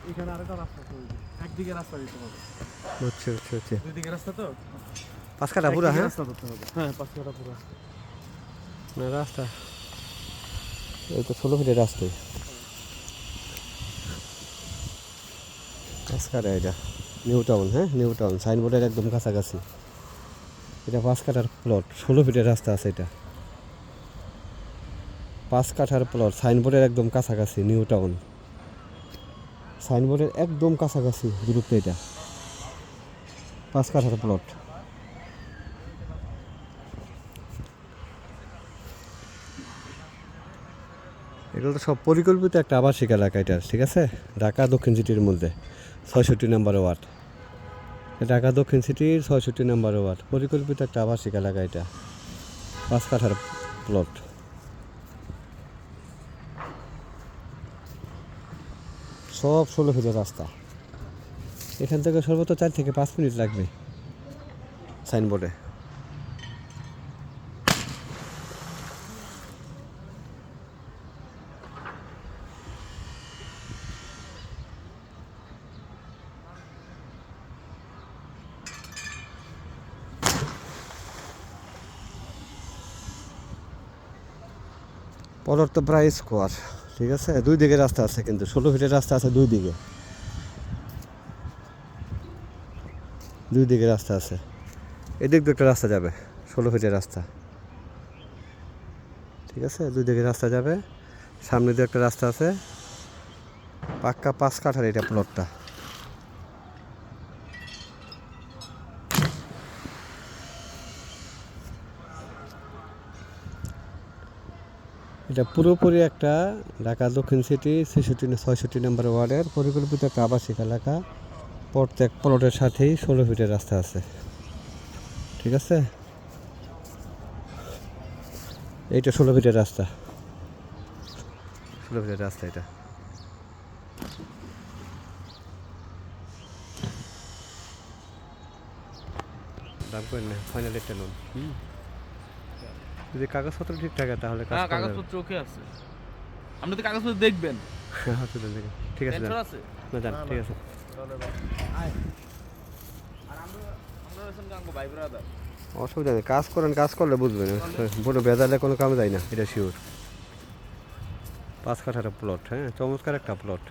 এখানে আরেকটা রাস্তা আছে, একদিকে রাস্তা দিতে হবে। বুঝছি বুঝছি বুঝছি। দুই দিকে রাস্তা তো, 5 কাঠা পুরা? একদিকে হ্যাঁ রাস্তা ধরতে হবে। হ্যাঁ, 5 কাঠা পুরো। না রাস্তা এই তো 16 ফিটের রাস্তায় 5 কাঠা। এটা নিউ টাউন, হ্যাঁ নিউ টাউন সাইনবোর্ডের একদম কাছাকাছি। এটা 5 কাঠার প্লট, 16 ফিটের রাস্তা আছে। এটা 5 কাঠার প্লট, সাইনবোর্ডের একদম কাছাকাছি, নিউ টাউন সাইনবোর্ডের একদম কাছাকাছি দূরত্ব। এটা 5 কাঠার প্লট। এগুলো তো সব পরিকল্পিত একটা আবাসিক এলাকা এটা, ঠিক আছে? ঢাকা দক্ষিণ সিটির মধ্যে 66 নম্বর ওয়ার্ড। ঢাকা দক্ষিণ সিটির 66 নম্বর ওয়ার্ড, পরিকল্পিত একটা আবাসিক এলাকা এটা। 5 কাঠার প্লট। সব 16 ফিটের রাস্তা। এখান থেকে সর্বোচ্চ 4 থেকে 5 মিনিট লাগবে সাইনবোর্ডে। প্লট তো প্রায় স্কোয়ার, ঠিক আছে? 2 দিকে রাস্তা আছে, কিন্তু 16 ফিটের রাস্তা আছে 2 দিকে। 2 দিকে রাস্তা আছে। এদিক দিয়ে একটা রাস্তা যাবে, 16 ফিটের রাস্তা, ঠিক আছে? 2 দিকে রাস্তা যাবে, সামনে দিয়ে একটা রাস্তা আছে। পাক্কা 5 কাঠার এটা প্লটটা। এটা পুরোপুরি একটা ঢাকা দক্ষিণ সিটি 66 নম্বর ওয়ার্ডের পরিকল্পিত একটা আবাসিক এলাকা। প্রত্যেক প্লটের সাথেই 16 ফিটের রাস্তা আছে, ঠিক আছে? এইটা 16 ফিটের রাস্তা, 16 ফিটের রাস্তা এটা। দাম করেন না, ফাইনাল একটা লোন। যদি কাগজপত্র ঠিক থাকে তাহলে কাজ হ্যাঁ, করা যাবে। কাগজপত্র ওকে আছে। আপনি তো কাগজপত্র দেখবেন। হ্যাঁ, তুলেন দেখি। ঠিক আছে, টেনশন যান। আছে? না যান, ঠিক আছে। আয়। আর আমরা হইছেন গাঙ্গো ভাই ব্রাদার। অসুবিধা নেই, কাজ করেন, কাজ করলে বুঝবেন। বড় বেজালে কোনো কামে যায় না, এটা শিওর। 5 কাঠার প্লট, হ্যাঁ চমৎকার একটা প্লট।